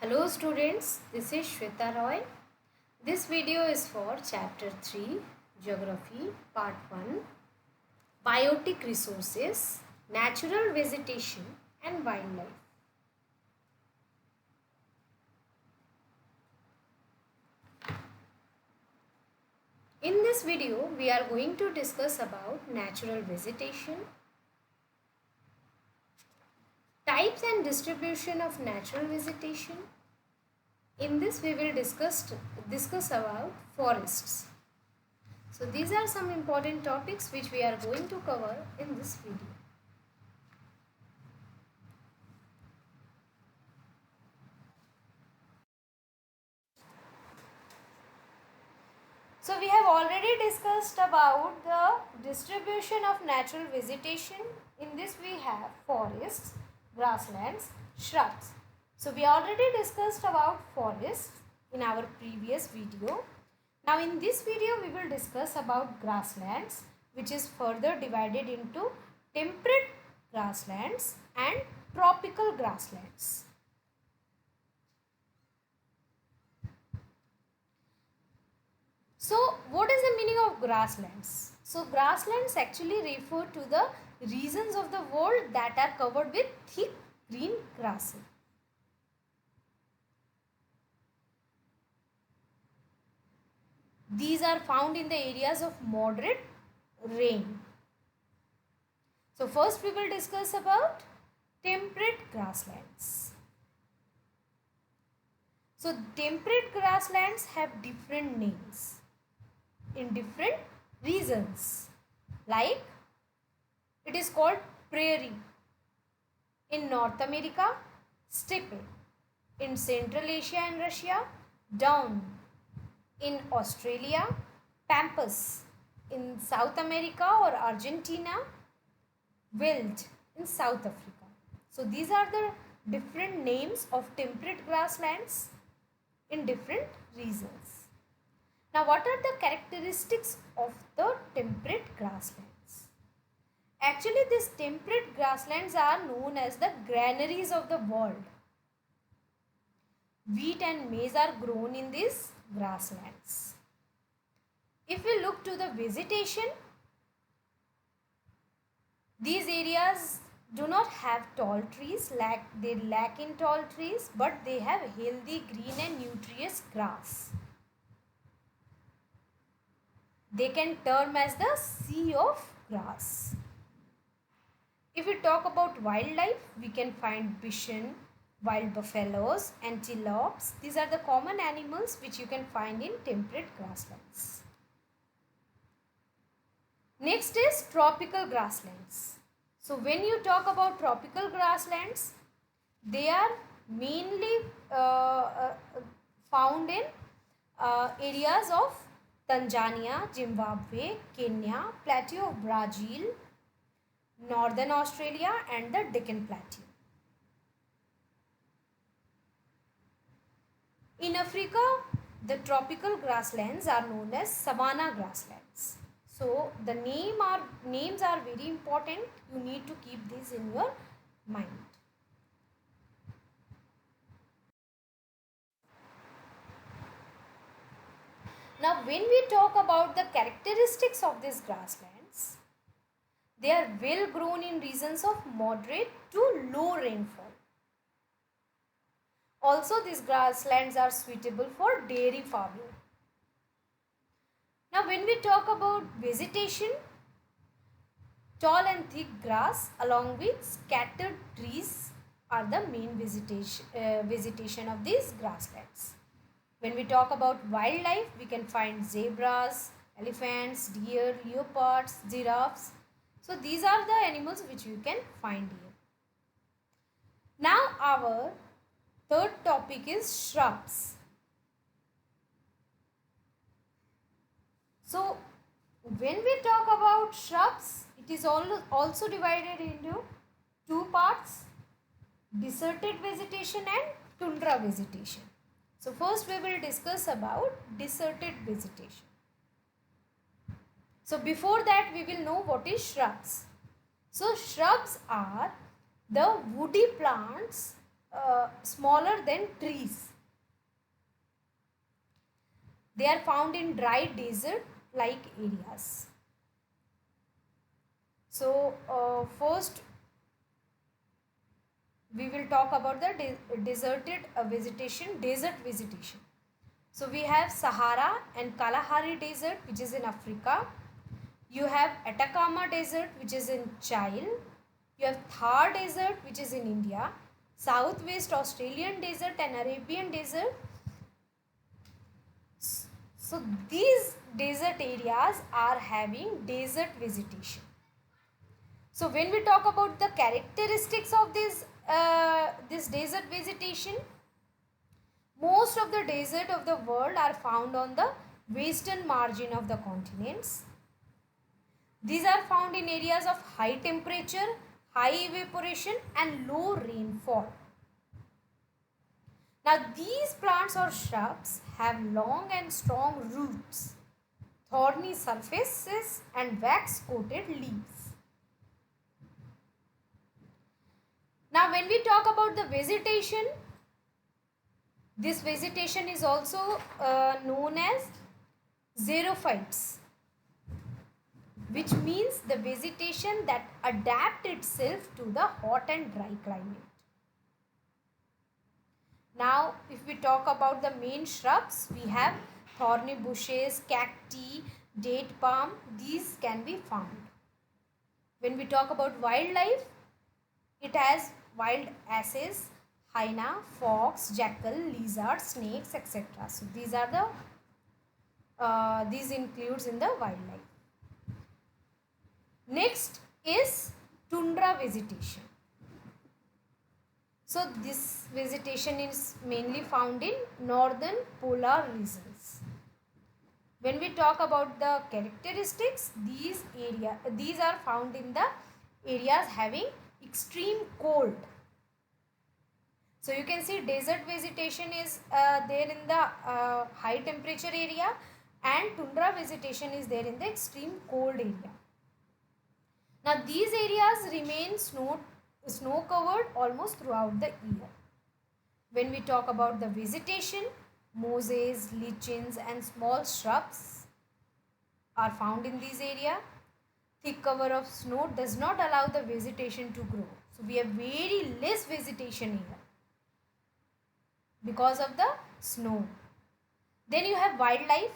Hello students, this is Shweta Roy. This video is for chapter 3 Geography part 1 Biotic Resources, Natural Vegetation and Wildlife. In this video we are going to discuss about natural vegetation, types and distribution of natural vegetation. In this we will discuss about forests. So these are some important topics which we are going to cover in this video. So we have already discussed about the distribution of natural vegetation. In this we have forests, grasslands, shrubs. So we already discussed about forests in our previous video. Now in this video we will discuss about grasslands, which is further divided into temperate grasslands and tropical grasslands. So what is the meaning of grasslands? So grasslands actually refer to the regions of the world that are covered with thick green grasses. These are found in the areas of moderate rain. So first we will discuss about temperate grasslands. So temperate grasslands have different names in different regions. Like it is called prairie in North America, steppe in Central Asia and Russia, down in Australia, pampas in South America or Argentina, wild in South Africa. So these are the different names of temperate grasslands in different regions. Now what are the characteristics of the temperate grasslands? Actually these temperate grasslands are known as the granaries of the world. Wheat and maize are grown in these grasslands. If we look to the vegetation, these areas do not have tall trees, they lack in tall trees, but they have healthy green and nutritious grass. They can term as the sea of grass. If we talk about wildlife, we can find bison, wild buffaloes, antelopes. These are the common animals which you can find in temperate grasslands. Next is tropical grasslands. So when you talk about tropical grasslands, they are mainly found in areas of Tanzania, Zimbabwe, Kenya, Plateau of Brazil, Northern Australia and the Deccan Plateau. In Africa, the tropical grasslands are known as savanna grasslands. So the names are very important. You need to keep these in your mind. Now when we talk about the characteristics of these grasslands, they are well grown in regions of moderate to low rainfall. Also these grasslands are suitable for dairy farming. Now when we talk about vegetation, tall and thick grass along with scattered trees are the main vegetation of these grasslands. When we talk about wildlife, we can find zebras, elephants, deer, leopards, giraffes. So these are the animals which you can find here. Now our third topic is shrubs. So when we talk about shrubs, it is also divided into two parts, deserted vegetation and tundra vegetation. So first we will discuss about deserted vegetation. So before that we will know what is shrubs. So shrubs are the woody plants smaller than trees. They are found in dry desert like areas. So first we will talk about the deserted vegetation, desert vegetation. So we have Sahara and Kalahari Desert, which is in Africa. You have Atacama Desert, which is in Chile. You have Thar Desert, which is in India. Southwest Australian Desert and Arabian Desert. So these desert areas are having desert vegetation. So when we talk about the characteristics of this desert vegetation, most of the desert of the world are found on the western margin of the continents. These are found in areas of high temperature, high evaporation and low rainfall. Now these plants or shrubs have long and strong roots, thorny surfaces and wax coated leaves. Now when we talk about the vegetation, this vegetation is also known as xerophytes, which means the vegetation that adapt itself to the hot and dry climate. Now if we talk about the main shrubs, we have thorny bushes, cacti, date palm, these can be found. When we talk about wildlife, it has wild asses, hyena, fox, jackal, lizard, snakes, etc. So these are these includes in the wildlife. Next is tundra vegetation. So this vegetation is mainly found in northern polar regions. When we talk about the characteristics, these are found in the areas having extreme cold. So you can see desert vegetation is there in the high temperature area, and tundra vegetation is there in the extreme cold area. Now these areas remain snow covered almost throughout the year. When we talk about the vegetation, mosses, lichens and small shrubs are found in this area. Thick cover of snow does not allow the vegetation to grow. So we have very less vegetation here because of the snow. Then you have wildlife.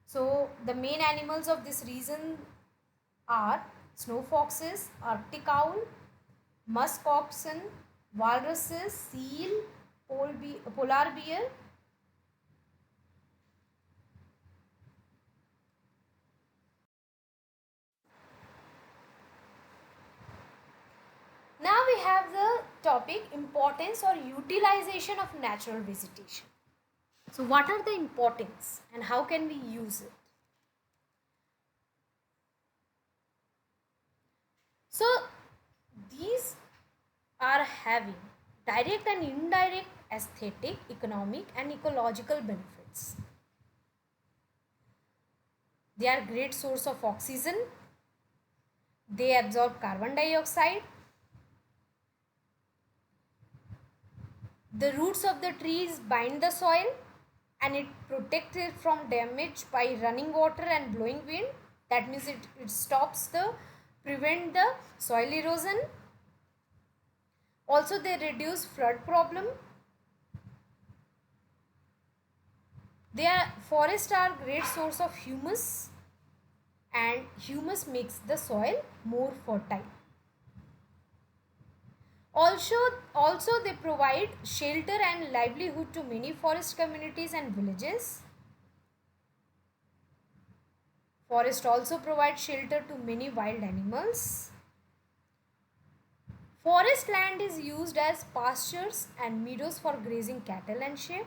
So the main animals of this region are snow foxes, Arctic owl, musk oxen, walruses, seal, polar bear. Now we have the topic importance or utilization of natural vegetation. So what are the importance and how can we use it? So these are having direct and indirect aesthetic, economic and ecological benefits. They are great source of oxygen. They absorb carbon dioxide. The roots of the trees bind the soil and it protects it from damage by running water and blowing wind. That means it prevent the soil erosion. Also they reduce flood problem. Forests are great source of humus, and humus makes the soil more fertile. Also they provide shelter and livelihood to many forest communities and villages. Forest also provide shelter to many wild animals. Forest land is used as pastures and meadows for grazing cattle and sheep.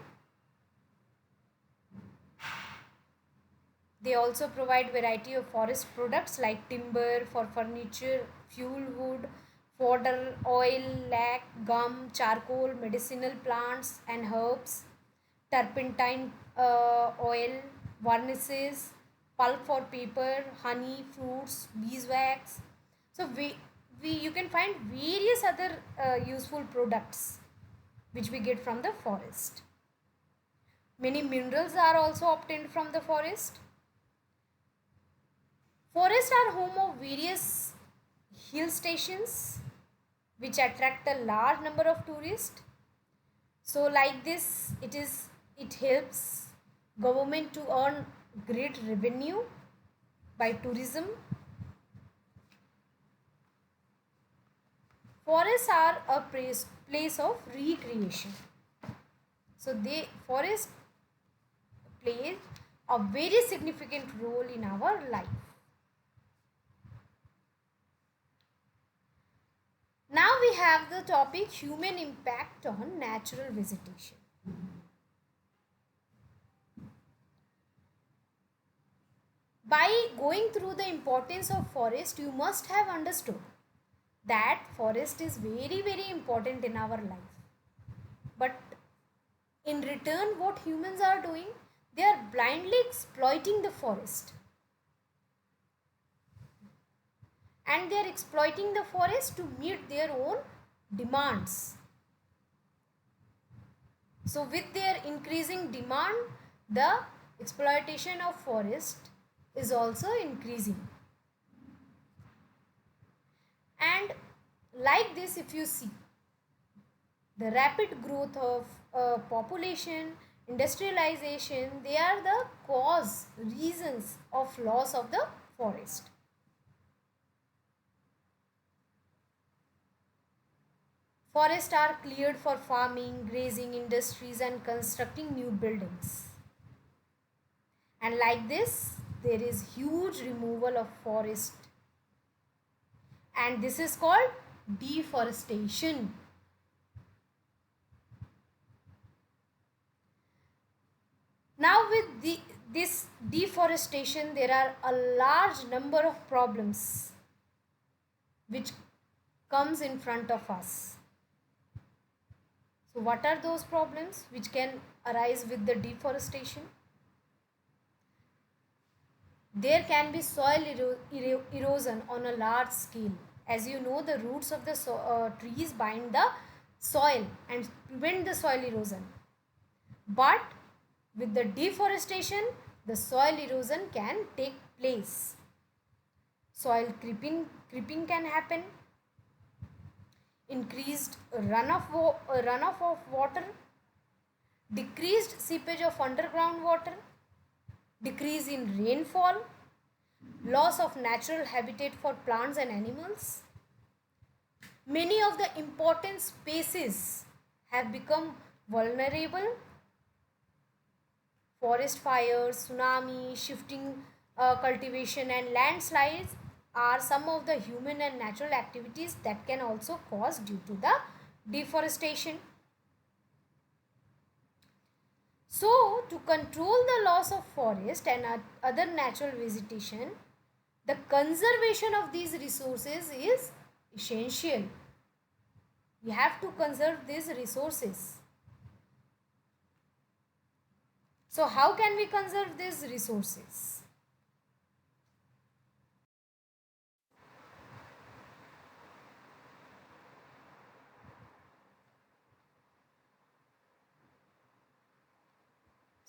They also provide variety of forest products like timber for furniture, fuel wood, fodder, oil, lac, gum, charcoal, medicinal plants and herbs, turpentine oil, varnishes, pulp for paper, honey, fruits, beeswax. So you can find various other useful products which we get from the forest. Many minerals are also obtained from the forest. Forests are home of various hill stations which attract a large number of tourists. So like this, it helps government to earn great revenue by tourism. Forests are a place of recreation. So forest plays a very significant role in our life. Now we have the topic human impact on natural vegetation. By going through the importance of forest, you must have understood that forest is very important in our life. But in return, what humans are doing, they are blindly exploiting the forest. And they are exploiting the forest to meet their own demands. So with their increasing demand, the exploitation of forest is also increasing. And like this, if you see, the rapid growth of population, industrialization, they are the reasons of loss of the forest. Forests are cleared for farming, grazing industries and constructing new buildings. And like this, there is huge removal of forest. And this is called deforestation. Now with this deforestation, there are a large number of problems which comes in front of us. So what are those problems which can arise with the deforestation? There can be soil erosion on a large scale. As you know, the roots of the trees bind the soil and prevent the soil erosion. But with the deforestation, the soil erosion can take place. Soil creeping can happen. Increased runoff of water, decreased seepage of underground water, decrease in rainfall, loss of natural habitat for plants and animals. Many of the important species have become vulnerable. Forest fires, tsunami, shifting cultivation and landslides are some of the human and natural activities that can also cause due to the deforestation. So, to control the loss of forest and other natural vegetation, the conservation of these resources is essential. We have to conserve these resources. So, how can we conserve these resources?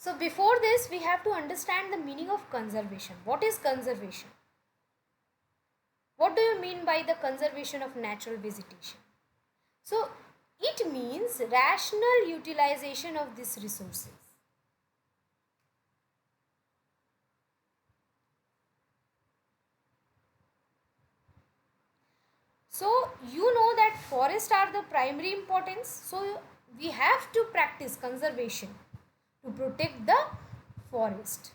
So before this, we have to understand the meaning of conservation. What is conservation? What do you mean by the conservation of natural vegetation? So it means rational utilization of these resources. So you know that forests are the primary importance. So we have to practice conservation to protect the forest.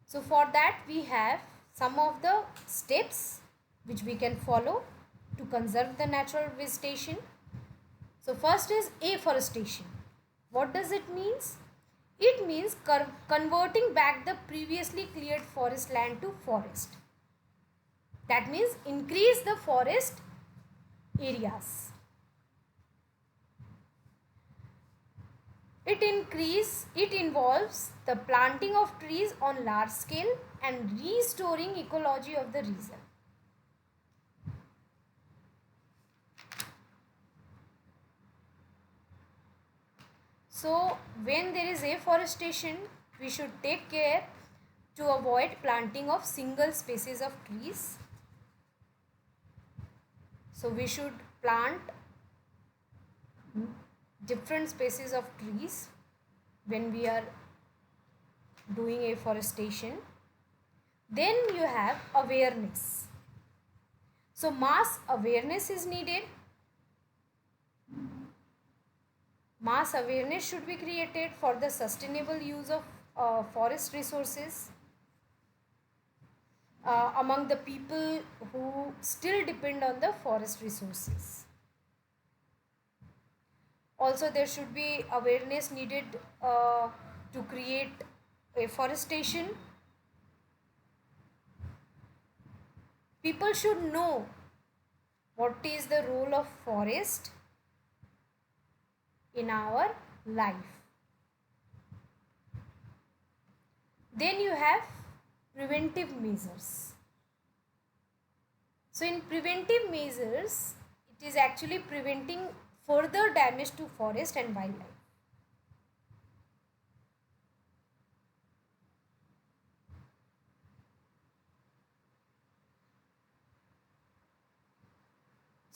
So for that we have some of the steps which we can follow to conserve the natural vegetation. So first is afforestation. What does it mean? It means converting back the previously cleared forest land to forest. That means increase the forest areas. It involves the planting of trees on large scale and restoring ecology of the region. So when there is afforestation, we should take care to avoid planting of single species of trees. So we should plant different species of trees when we are doing afforestation. Then you have awareness. So mass awareness is needed. Mass awareness should be created for the sustainable use of forest resources among the people who still depend on the forest resources. Also, there should be awareness needed to create afforestation. People should know what is the role of forest in our life. Then you have preventive measures. So in preventive measures, it is actually preventing further damage to forest and wildlife.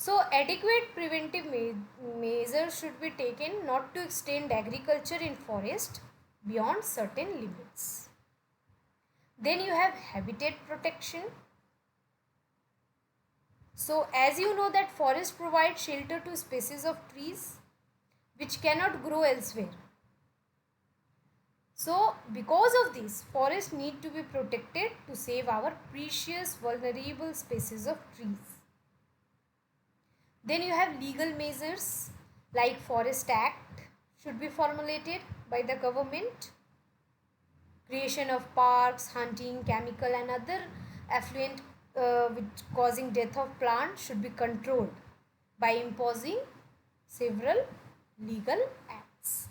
So adequate preventive measures should be taken not to extend agriculture in forest beyond certain limits. Then you have habitat protection. So as you know that forest provides shelter to species of trees which cannot grow elsewhere. So because of this, forests need to be protected to save our precious vulnerable species of trees. Then you have legal measures like Forest Act should be formulated by the government. Creation of parks, hunting, chemical and other effluent which causing death of plants should be controlled by imposing several legal acts.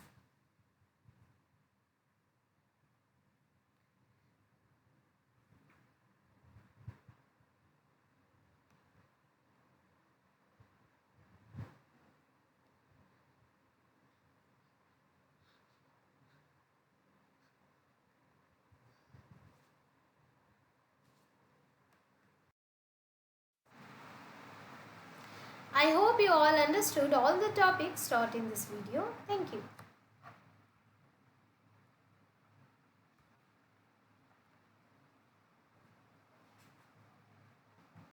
I hope you all understood all the topics taught in this video. Thank you.